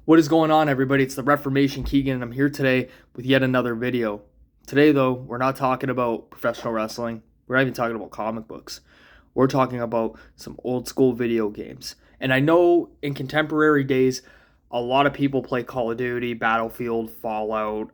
What is going on, everybody? It's the Reformation Keegan, and I'm here today with yet another video. Today, though, we're not talking about professional wrestling. We're not even talking about comic books. We're talking about some old school video games. And I know in contemporary days, a lot of people play Call of Duty, Battlefield, Fallout,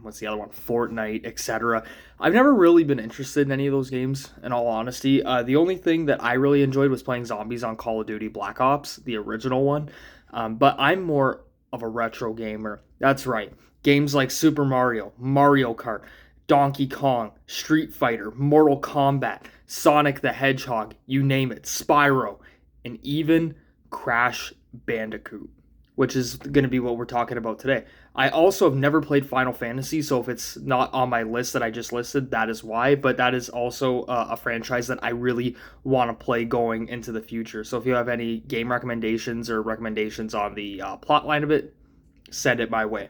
what's the other one? Fortnite, etc. I've never really been interested in any of those games, in all honesty. The only thing that I really enjoyed was playing zombies on Call of Duty Black Ops, the original one. But I'm more of a retro gamer. That's right. Games like Super Mario, Mario Kart, Donkey Kong, Street Fighter, Mortal Kombat, Sonic the Hedgehog, you name it, Spyro, and even Crash Bandicoot, which is going to be what we're talking about today. I also have never played Final Fantasy, so if it's not on my list that I just listed, that is why. But that is also a franchise that I really want to play going into the future. So if you have any game recommendations or recommendations on the plot line of it, send it my way.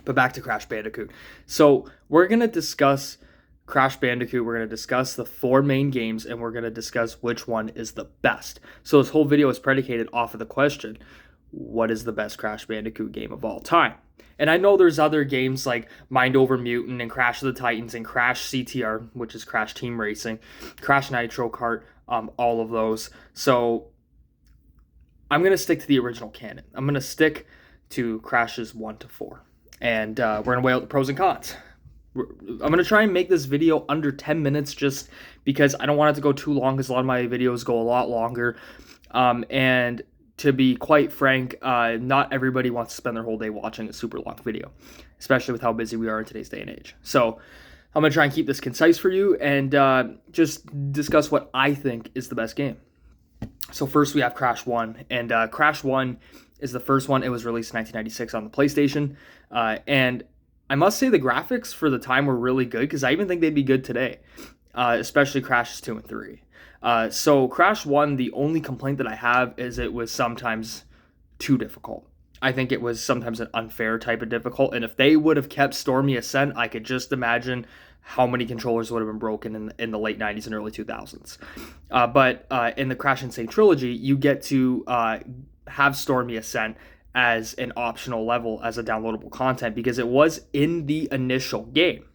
But back to Crash Bandicoot. So we're going to discuss Crash Bandicoot. We're going to discuss the four main games, and we're going to discuss which one is the best. So this whole video is predicated off of the question, what is the best Crash Bandicoot game of all time? And I know there's other games like Mind Over Mutant and Crash of the Titans and Crash CTR, which is Crash Team Racing, Crash Nitro Kart, all of those. So I'm going to stick to the original canon. I'm going to stick to Crashes 1 to 4. And we're going to weigh out the pros and cons. I'm going to try and make this video under 10 minutes just because I don't want it to go too long, because a lot of my videos go a lot longer. And to be quite frank, not everybody wants to spend their whole day watching a super long video, especially with how busy we are in today's day and age. So I'm going to try and keep this concise for you and just discuss what I think is the best game. So first we have Crash 1, and Crash 1 is the first one. It was released in 1996 on the PlayStation, and I must say the graphics for the time were really good, because I even think they'd be good today, especially Crashes 2 and 3. So Crash 1, the only complaint that I have is it was sometimes too difficult. I think it was sometimes an unfair type of difficult, and if they would have kept Stormy Ascent, I could just imagine how many controllers would have been broken in the late 90s and early 2000s. But in the Crash Insane trilogy, you get to have Stormy Ascent as an optional level, as a downloadable content, because it was in the initial game.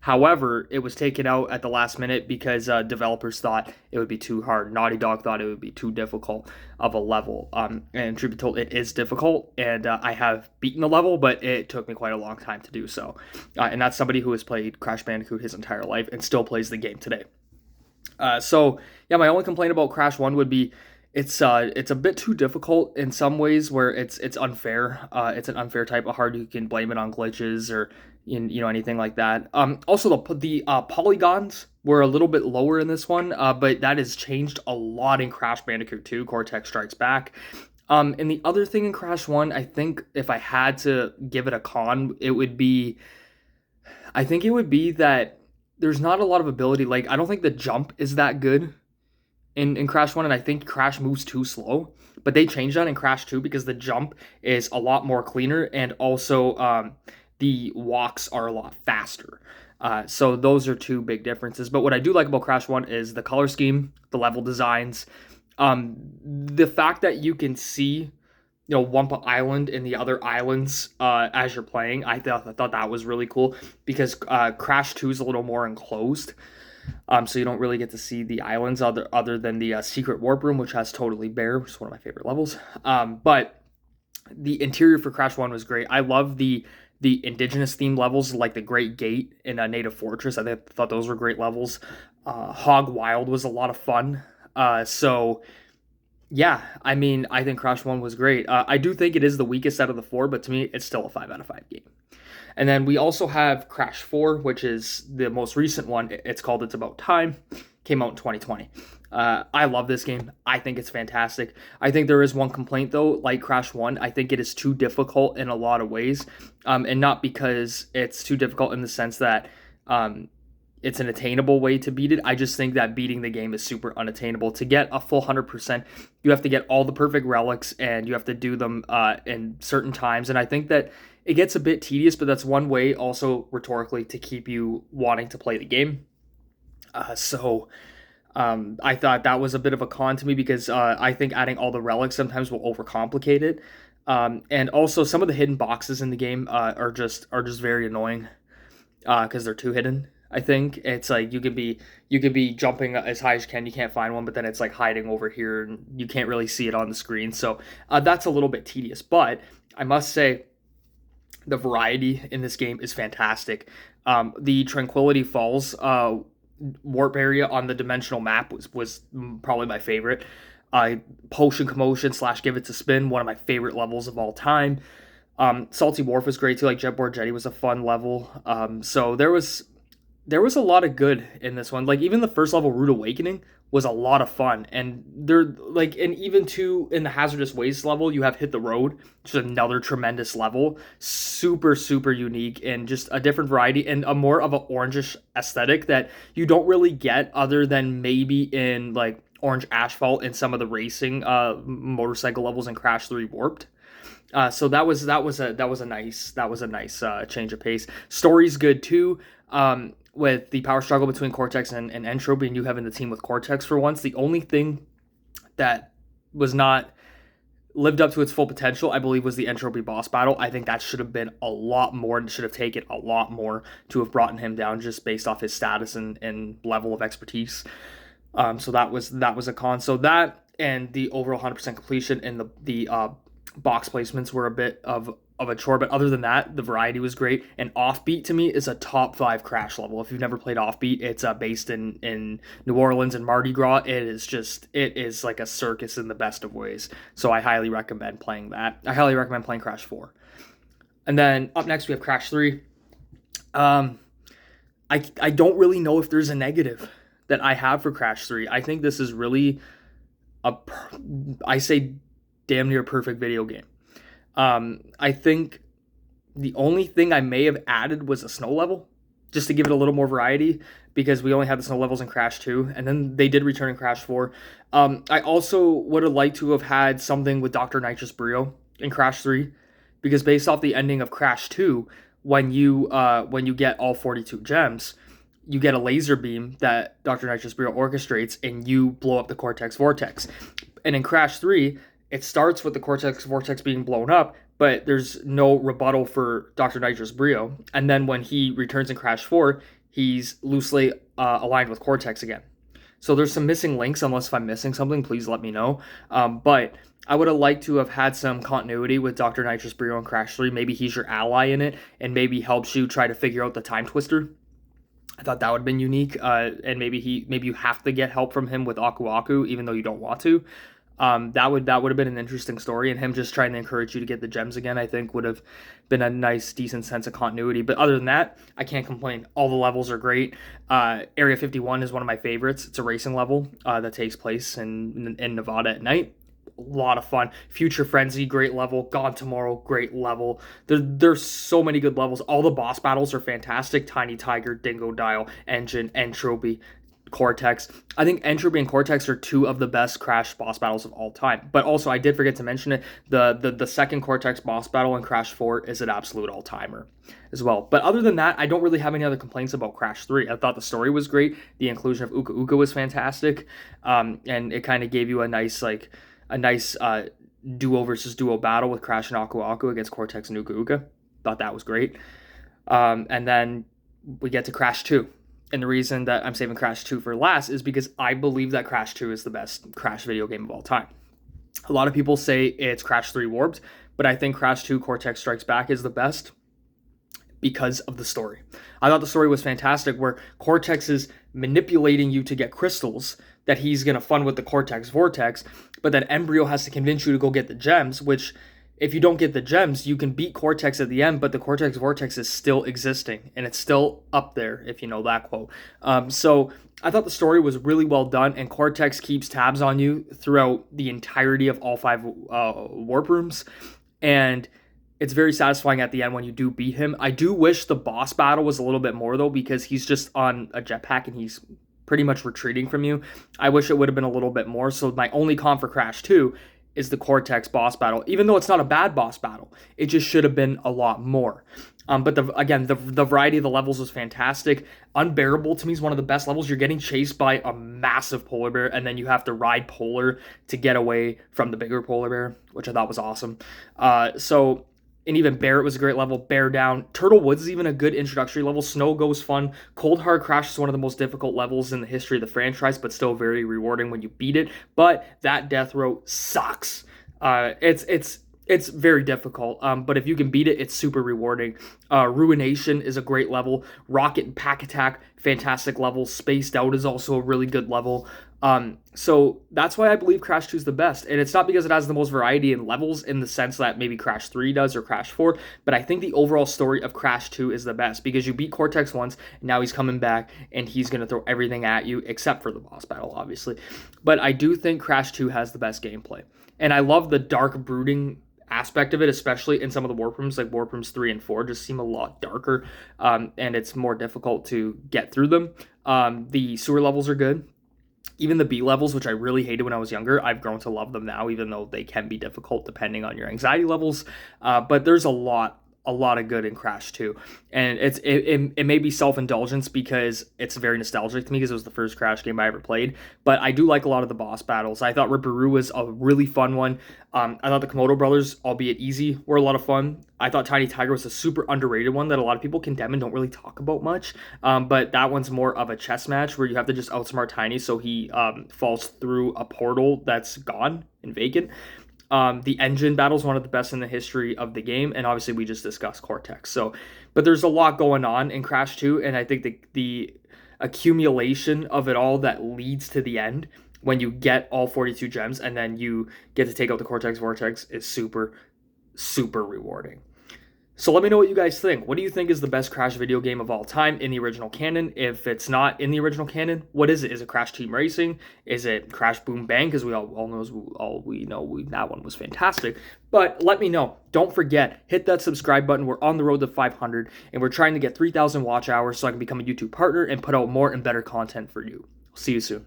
However, it was taken out at the last minute because developers thought it would be too hard. Naughty Dog thought it would be too difficult of a level. And truth be told, it is difficult, and I have beaten the level, but it took me quite a long time to do so. And that's somebody who has played Crash Bandicoot his entire life and still plays the game today. So yeah, my only complaint about Crash 1 would be it's a bit too difficult in some ways, where it's unfair. It's an unfair type of hard. You can blame it on glitches or anything like that. Also the polygons were a little bit lower in this one, but that has changed a lot in Crash Bandicoot 2, Cortex Strikes Back. And the other thing in Crash 1, I think if I had to give it a con, it would be that there's not a lot of ability. Like, I don't think the jump is that good in Crash 1, and I think Crash moves too slow. But they changed that in Crash 2 because the jump is a lot more cleaner, and also the walks are a lot faster. So those are two big differences. But what I do like about Crash 1 is the color scheme, the level designs, the fact that you can see Wumpa Island and the other islands as you're playing. I thought that was really cool, because Crash 2 is a little more enclosed. So you don't really get to see the islands other than the secret warp room, which has Totally Bear, which is one of my favorite levels. But the interior for Crash 1 was great. I love the indigenous themed levels, like the Great Gate and Native Fortress. I thought those were great levels. Hog Wild was a lot of fun. So yeah, I mean, I think Crash 1 was great. I do think it is the weakest out of the four, but to me, it's still a 5 out of 5 game. And then we also have Crash 4, which is the most recent one. It's called It's About Time. Came out in 2020. I love this game. I think it's fantastic. I think there is one complaint, though, like Crash 1. I think it is too difficult in a lot of ways. And not because it's too difficult in the sense that it's an attainable way to beat it. I just think that beating the game is super unattainable. To get a full 100%, you have to get all the perfect relics, and you have to do them in certain times. And I think that it gets a bit tedious, but that's one way also rhetorically to keep you wanting to play the game. So I thought that was a bit of a con to me, because I think adding all the relics sometimes will overcomplicate it. And also some of the hidden boxes in the game are just very annoying because they're too hidden. I think it's like you could be jumping as high as you can't find one, but then it's like hiding over here and you can't really see it on the screen. So that's a little bit tedious. But I must say the variety in this game is fantastic. The Tranquility Falls warp area on the dimensional map was probably my favorite. Potion Commotion / Give It to Spin, one of my favorite levels of all time. Salty Wharf was great too. Like Jetboard Jetty was a fun level. So there was a lot of good in this one. Like even the first level, Rude Awakening, was a lot of fun. And and even too in the Hazardous Waste level, you have Hit the Road, which is another tremendous level. Super, super unique and just a different variety and a more of an orangish aesthetic that you don't really get other than maybe in like Orange Asphalt and some of the racing motorcycle levels in Crash 3 Warped. So that was a nice change of pace. Story's good too. With the power struggle between Cortex and Entropy, and you having the team with Cortex for once. The only thing that was not lived up to its full potential, I believe, was the Entropy boss battle. I think that should have been a lot more and should have taken a lot more to have brought him down just based off his status and level of expertise. So that was a con. So that and the overall 100% completion and the box placements were a bit of a chore, but other than that, the variety was great. And Offbeat to me is a top 5 Crash level. If you've never played Offbeat, it's based in New Orleans and Mardi Gras. It is like a circus in the best of ways. So I highly recommend playing that. I highly recommend playing Crash 4. And then up next we have Crash 3. I don't really know if there's a negative that I have for Crash 3. I think this is really I say damn near perfect video game. I think the only thing I may have added was a snow level, just to give it a little more variety, because we only had the snow levels in Crash 2, and then they did return in Crash 4. I also would have liked to have had something with Dr. Nitrous Brio in Crash 3, because based off the ending of Crash 2, when you get all 42 gems, you get a laser beam that Dr. Nitrous Brio orchestrates, and you blow up the Cortex Vortex. And in Crash 3, it starts with the Cortex Vortex being blown up, but there's no rebuttal for Dr. Nitrous Brio. And then when he returns in Crash 4, he's loosely aligned with Cortex again. So there's some missing links, unless if I'm missing something, please let me know. But I would have liked to have had some continuity with Dr. Nitrous Brio in Crash 3. Maybe he's your ally in it, and maybe helps you try to figure out the Time Twister. I thought that would have been unique, and maybe you have to get help from him with Aku Aku, even though you don't want to. That would have been an interesting story, and him just trying to encourage you to get the gems again, I think would have been a nice, decent sense of continuity. But other than that, I can't complain. All the levels are great. Area 51 is one of my favorites. It's a racing level that takes place in Nevada at night. A lot of fun. Future Frenzy, great level. Gone Tomorrow, great level. There's so many good levels. All the boss battles are fantastic. Tiny Tiger, Dingo Dial, Engine, Entropy, Cortex. I think Entropy and Cortex are two of the best Crash boss battles of all time. But also, I did forget to mention it, the second Cortex boss battle in Crash 4 is an absolute all-timer as well. But other than that, I don't really have any other complaints about Crash 3. I thought the story was great. The inclusion of Uka Uka was fantastic. And it kind of gave you a nice duo versus duo battle with Crash and Aku Aku against Cortex and Uka Uka. Thought that was great. And then we get to Crash 2. And the reason that I'm saving Crash 2 for last is because I believe that Crash 2 is the best Crash video game of all time. A lot of people say it's Crash 3 Warped, but I think Crash 2 Cortex Strikes Back is the best because of the story. I thought the story was fantastic, where Cortex is manipulating you to get crystals that he's going to fund with the Cortex Vortex, but then Embryo has to convince you to go get the gems, which if you don't get the gems, you can beat Cortex at the end, but the Cortex Vortex is still existing, and it's still up there, if you know that quote. So I thought the story was really well done, and Cortex keeps tabs on you throughout the entirety of all 5 warp rooms, and it's very satisfying at the end when you do beat him. I do wish the boss battle was a little bit more, though, because he's just on a jetpack, and he's pretty much retreating from you. I wish it would have been a little bit more, so my only con for Crash 2 is the Cortex boss battle. Even though it's not a bad boss battle, it just should have been a lot more. But the variety of the levels was fantastic. Unbearable to me is one of the best levels. You're getting chased by a massive polar bear, and then you have to ride polar to get away from the bigger polar bear, which I thought was awesome. And even Barrett was a great level. Bear Down. Turtle Woods is even a good introductory level. Snow Go's fun. Cold Hard Crash is one of the most difficult levels in the history of the franchise, but still very rewarding when you beat it. But that death row sucks. It's very difficult, but if you can beat it, it's super rewarding. Ruination is a great level. Rocket and Pack Attack, fantastic levels. Spaced Out is also a really good level. So that's why I believe Crash 2 is the best. And it's not because it has the most variety in levels in the sense that maybe Crash 3 does or Crash 4, but I think the overall story of Crash 2 is the best because you beat Cortex once, and now he's coming back, and he's going to throw everything at you except for the boss battle, obviously. But I do think Crash 2 has the best gameplay. And I love the dark brooding aspect of it, especially in some of the warp rooms, like warp rooms 3 and 4 just seem a lot darker, and it's more difficult to get through them. The sewer levels are good. Even the B levels, which I really hated when I was younger, I've grown to love them now, even though they can be difficult depending on your anxiety levels. But there's a lot of good in Crash 2. And it may be self-indulgence because it's very nostalgic to me because it was the first Crash game I ever played. But I do like a lot of the boss battles. I thought Ripperoo was a really fun one. I thought the Komodo Brothers, albeit easy, were a lot of fun. I thought Tiny Tiger was a super underrated one that a lot of people condemn and don't really talk about much. But that one's more of a chess match where you have to just outsmart Tiny so he falls through a portal that's gone and vacant. The engine battle is one of the best in the history of the game, and obviously we just discussed Cortex. But there's a lot going on in Crash 2, and I think the accumulation of it all that leads to the end when you get all 42 gems and then you get to take out the Cortex Vortex is super, super rewarding. So let me know what you guys think. What do you think is the best Crash video game of all time in the original canon? If it's not in the original canon, what is it? Is it Crash Team Racing? Is it Crash Boom Bang? Because we all know that one was fantastic. But let me know. Don't forget, hit that subscribe button. We're on the road to 500, and we're trying to get 3,000 watch hours so I can become a YouTube partner and put out more and better content for you. See you soon.